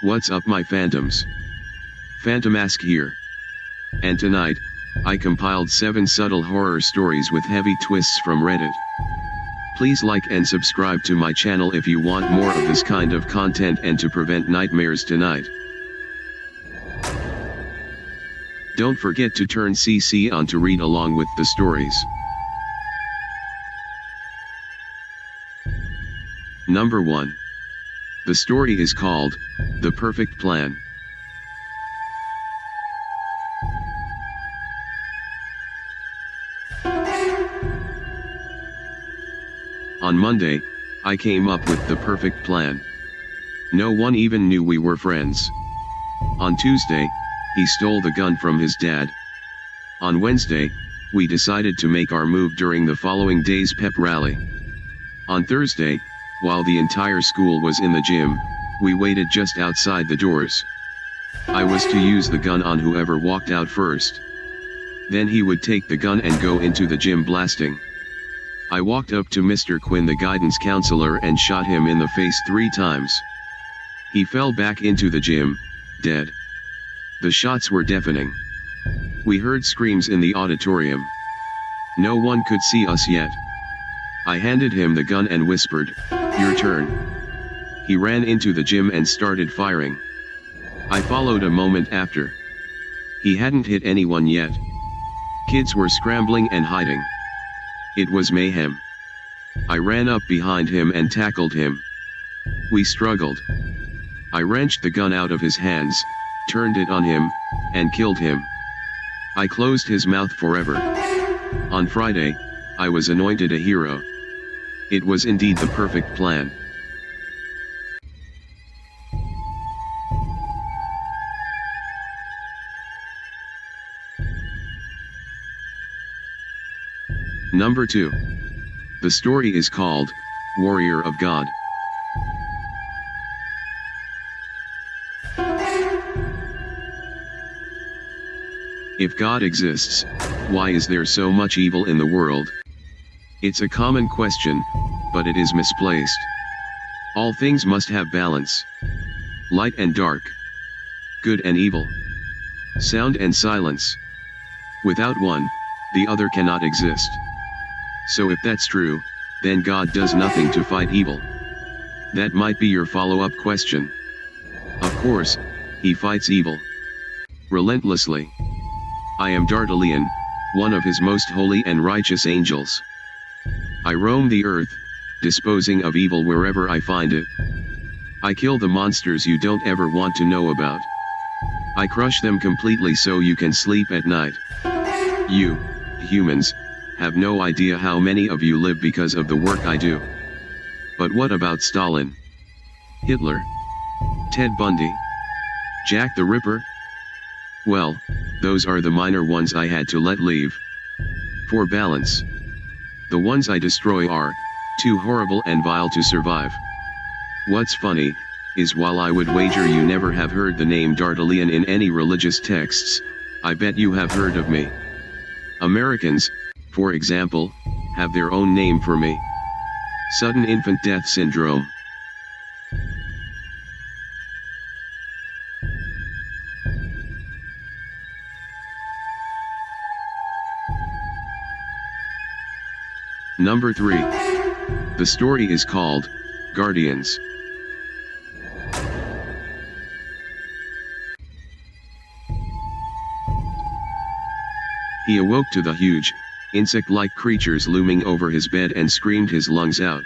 What's up my phantoms? PhantoMask here. And tonight, I compiled 7 subtle horror stories with heavy twists from Reddit. Please like and subscribe to my channel if you want more of this kind of content and to prevent nightmares tonight. Don't forget to turn CC on to read along with the stories. Number 1. The story is called, The Perfect Plan. On Monday, I came up with the perfect plan. No one even knew we were friends. On Tuesday, he stole the gun from his dad. On Wednesday, we decided to make our move during the following day's pep rally. On Thursday, while the entire school was in the gym, we waited just outside the doors. I was to use the gun on whoever walked out first. Then he would take the gun and go into the gym blasting. I walked up to Mr. Quinn, the guidance counselor, and shot him in the face 3 times. He fell back into the gym, dead. The shots were deafening. We heard screams in the auditorium. No one could see us yet. I handed him the gun and whispered, "Your turn." He ran into the gym and started firing. I followed a moment after. He hadn't hit anyone yet. Kids were scrambling and hiding. It was mayhem. I ran up behind him and tackled him. We struggled. I wrenched the gun out of his hands, turned it on him, and killed him. I closed his mouth forever. On Friday, I was anointed a hero. It was indeed the perfect plan. Number 2. The story is called, Warrior of God. If God exists, why is there so much evil in the world? It's a common question, but it is misplaced. All things must have balance. Light and dark. Good and evil. Sound and silence. Without one, the other cannot exist. So if that's true, then God does nothing to fight evil. That might be your follow-up question. Of course, he fights evil. Relentlessly. I am Dardalian, one of his most holy and righteous angels. I roam the earth, disposing of evil wherever I find it. I kill the monsters you don't ever want to know about. I crush them completely so you can sleep at night. You, humans, have no idea how many of you live because of the work I do. But what about Stalin? Hitler? Ted Bundy? Jack the Ripper? Well, those are the minor ones I had to let leave. For balance. The ones I destroy are too horrible and vile to survive. What's funny is while I would wager you never have heard the name Dardalian in any religious texts, I bet you have heard of me. Americans, for example, have their own name for me. Sudden infant death syndrome. Number 3. The story is called, Guardians. He awoke to the huge, insect-like creatures looming over his bed and screamed his lungs out.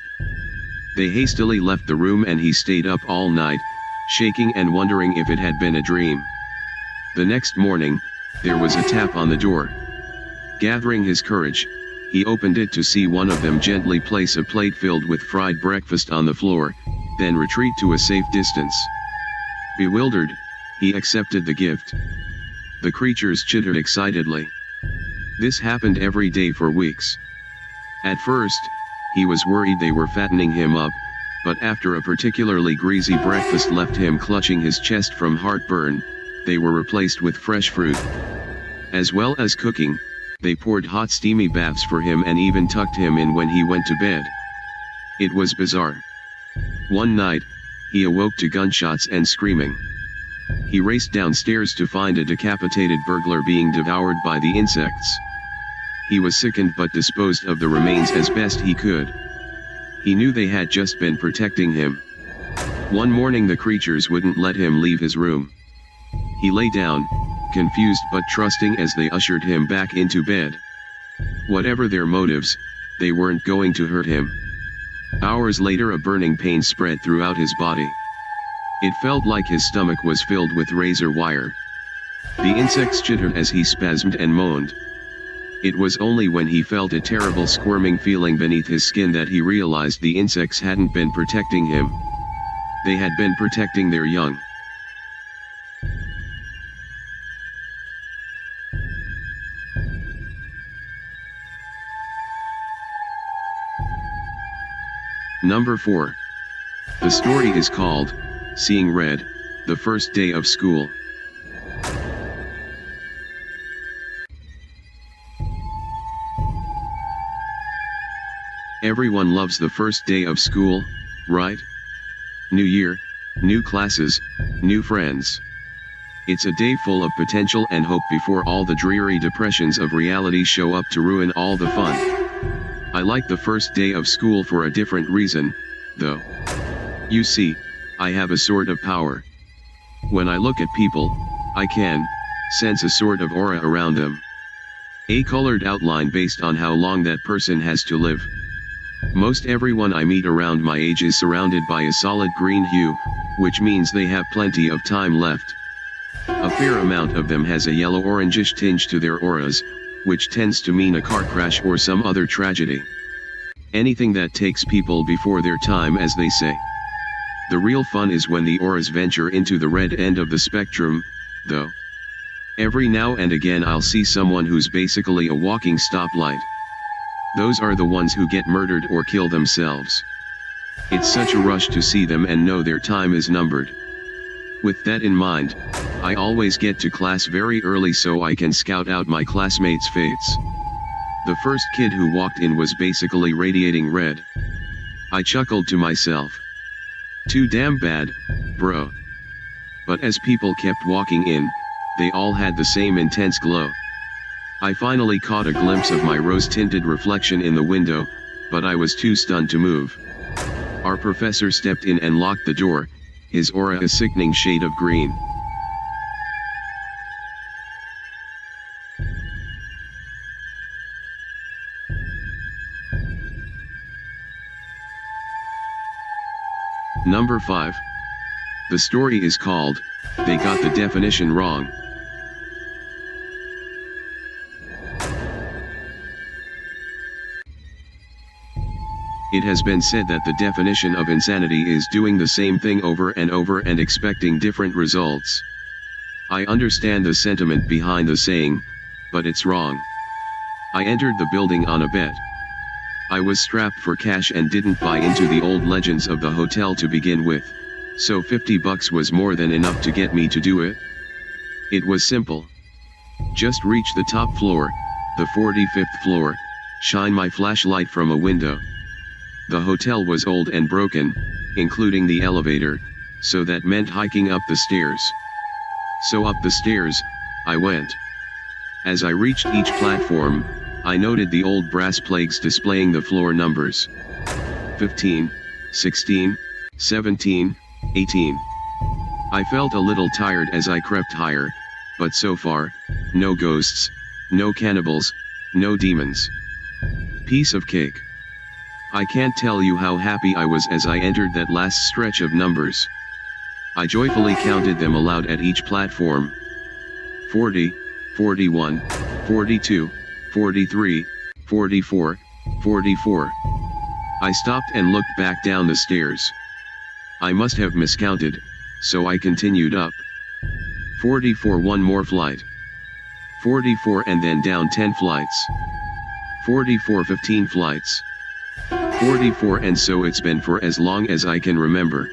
They hastily left the room and he stayed up all night, shaking and wondering if it had been a dream. The next morning, there was a tap on the door. Gathering his courage, he opened it to see one of them gently place a plate filled with fried breakfast on the floor, then retreat to a safe distance. Bewildered, he accepted the gift. The creatures chittered excitedly. This happened every day for weeks. At first, he was worried they were fattening him up, but after a particularly greasy breakfast left him clutching his chest from heartburn, they were replaced with fresh fruit. As well as cooking, they poured hot steamy baths for him and even tucked him in when he went to bed. It was bizarre. One night, he awoke to gunshots and screaming. He raced downstairs to find a decapitated burglar being devoured by the insects. He was sickened but disposed of the remains as best he could. He knew they had just been protecting him. One morning the creatures wouldn't let him leave his room. He lay down, confused but trusting as they ushered him back into bed. Whatever their motives, they weren't going to hurt him. Hours later a burning pain spread throughout his body. It felt like his stomach was filled with razor wire. The insects chittered as he spasmed and moaned. It was only when he felt a terrible squirming feeling beneath his skin that he realized the insects hadn't been protecting him. They had been protecting their young. Number 4. The story is called, Seeing Red, the First Day of School. Everyone loves the first day of school, right? New year, new classes, new friends. It's a day full of potential and hope before all the dreary depressions of reality show up to ruin all the fun. I like the first day of school for a different reason, though. You see, I have a sort of power. When I look at people, I can sense a sort of aura around them. A colored outline based on how long that person has to live. Most everyone I meet around my age is surrounded by a solid green hue, which means they have plenty of time left. A fair amount of them has a yellow-orangish tinge to their auras, which tends to mean a car crash or some other tragedy. Anything that takes people before their time, as they say. The real fun is when the auras venture into the red end of the spectrum, though. Every now and again I'll see someone who's basically a walking stoplight. Those are the ones who get murdered or kill themselves. It's such a rush to see them and know their time is numbered. With that in mind, I always get to class very early so I can scout out my classmates' fates. The first kid who walked in was basically radiating red. I chuckled to myself. Too damn bad, bro. But as people kept walking in, they all had the same intense glow. I finally caught a glimpse of my rose-tinted reflection in the window, but I was too stunned to move. Our professor stepped in and locked the door, his aura a sickening shade of green. Number 5. The story is called, They Got the Definition Wrong. It has been said that the definition of insanity is doing the same thing over and over and expecting different results. I understand the sentiment behind the saying, but it's wrong. I entered the building on a bet. I was strapped for cash and didn't buy into the old legends of the hotel to begin with, so $50 was more than enough to get me to do it. It was simple. Just reach the top floor, the 45th floor, shine my flashlight from a window. The hotel was old and broken, including the elevator, so that meant hiking up the stairs. So up the stairs, I went. As I reached each platform, I noted the old brass plaques displaying the floor numbers. 15, 16, 17, 18. I felt a little tired as I crept higher, but so far, no ghosts, no cannibals, no demons. Piece of cake. I can't tell you how happy I was as I entered that last stretch of numbers. I joyfully counted them aloud at each platform. 40, 41, 42, 43, 44, 44. I stopped and looked back down the stairs. I must have miscounted, so I continued up. 44 one more flight. 44 and then down 10 flights. 44 15 flights. 44 and so it's been for as long as I can remember.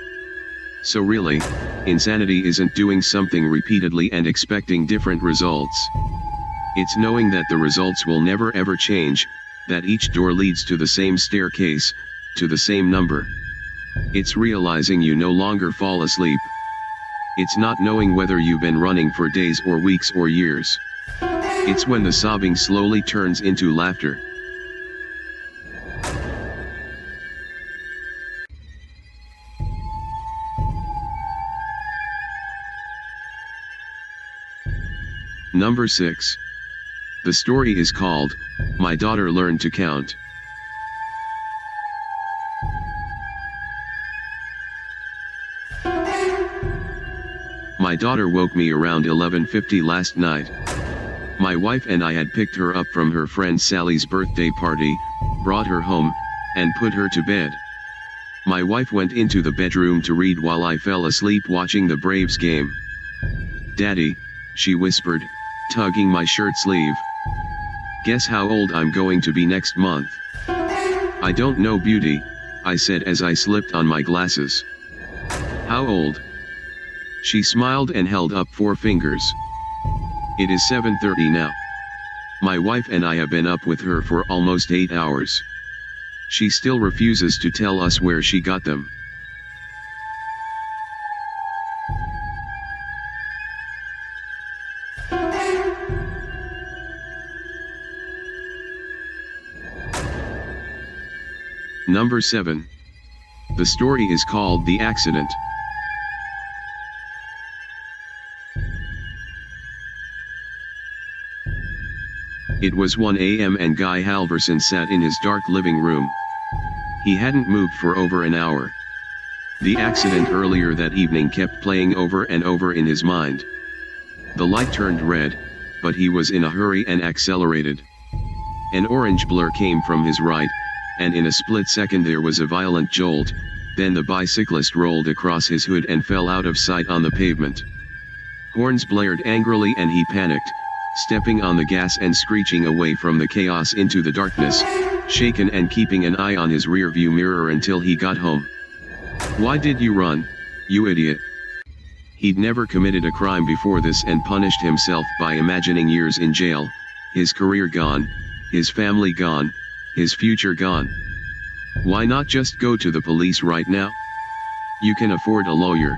So really, insanity isn't doing something repeatedly and expecting different results. It's knowing that the results will never ever change, that each door leads to the same staircase, to the same number. It's realizing you no longer fall asleep. It's not knowing whether you've been running for days or weeks or years. It's when the sobbing slowly turns into laughter. Number 6. The story is called, My Daughter Learned to Count. My daughter woke me around 11:50 last night. My wife and I had picked her up from her friend Sally's birthday party, brought her home, and put her to bed. My wife went into the bedroom to read while I fell asleep watching the Braves game. "Daddy," she whispered, tugging my shirt sleeve. "Guess how old I'm going to be next month?" "I don't know, beauty," I said as I slipped on my glasses. "How old?" She smiled and held up 4 fingers. "It is 7:30 now. My wife and I have been up with her for almost 8 hours. She still refuses to tell us where she got them." Number 7. The story is called The Accident. It was 1 a.m. and Guy Halverson sat in his dark living room. He hadn't moved for over an hour. The accident earlier that evening kept playing over and over in his mind. The light turned red, but he was in a hurry and accelerated. An orange blur came from his right, and in a split second there was a violent jolt, then the bicyclist rolled across his hood and fell out of sight on the pavement. Horns blared angrily and he panicked, stepping on the gas and screeching away from the chaos into the darkness, shaken and keeping an eye on his rearview mirror until he got home. "Why did you run, you idiot?" He'd never committed a crime before this and punished himself by imagining years in jail, his career gone, his family gone, his future gone. Why not just go to the police right now? You can afford a lawyer.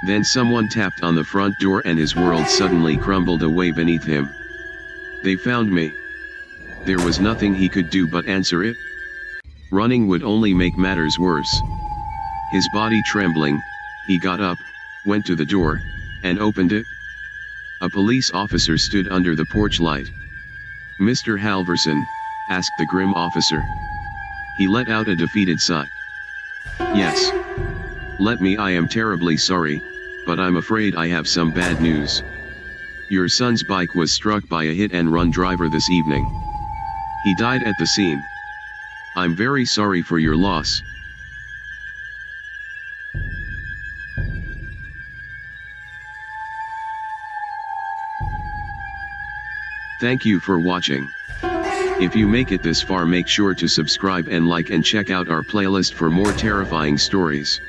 Then someone tapped on the front door and his world suddenly crumbled away beneath him. They found me. There was nothing he could do but answer it. Running would only make matters worse. His body trembling, he got up, went to the door, and opened it. A police officer stood under the porch light. "Mr. Halverson?" asked the grim officer. He let out a defeated sigh. "Yes. Let me. I am terribly sorry, but I'm afraid I have some bad news. Your son's bike was struck by a hit-and-run driver this evening. He died at the scene. I'm very sorry for your loss." Thank you for watching. If you make it this far, make sure to subscribe and like and check out our playlist for more terrifying stories.